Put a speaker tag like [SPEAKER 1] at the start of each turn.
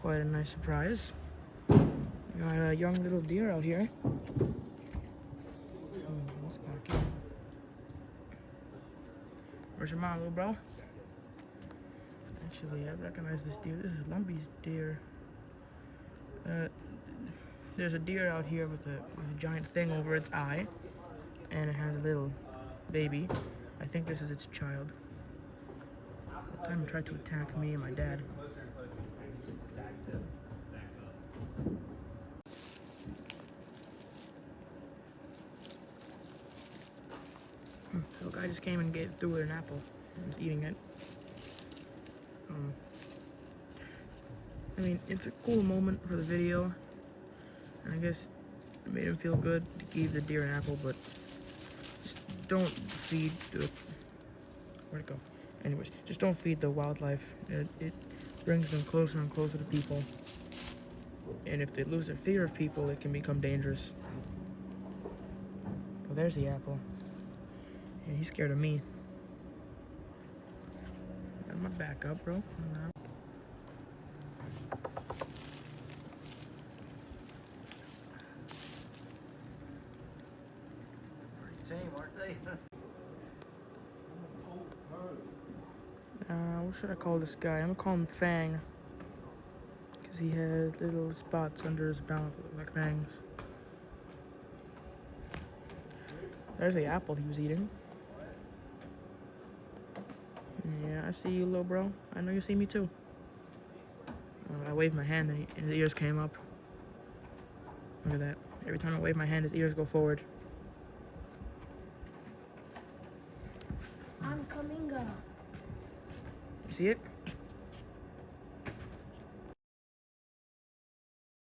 [SPEAKER 1] quite a nice surprise. We got a young little deer out here. Let's back in. Where's your mom, little bro? Actually, I recognize this deer. This is Lumpy's deer. There's a deer out here with a giant thing over its eye, and it has a little baby. I think this is its child. That time it tried to attack me and my dad. So a guy just came and threw it an apple. He was eating it. I mean, it's a cool moment for the video. And I guess it made him feel good to give the deer an apple, but just don't feed the... Where'd it go? Anyways, just don't feed the wildlife. It brings them closer and closer to people. And if they lose their fear of people, it can become dangerous. Well, there's the apple. Yeah, he's scared of me. I'm gonna back up, bro. No.
[SPEAKER 2] Same, aren't they?
[SPEAKER 1] What should I call this guy? I'm gonna call him Fang. Because he has little spots under his mouth that look like fangs. There's the apple he was eating. Yeah, I see you, little bro. I know you see me too. I waved my hand and his ears came up. Look at that. Every time I wave my hand, his ears go forward.
[SPEAKER 3] I'm coming up.
[SPEAKER 1] You see it?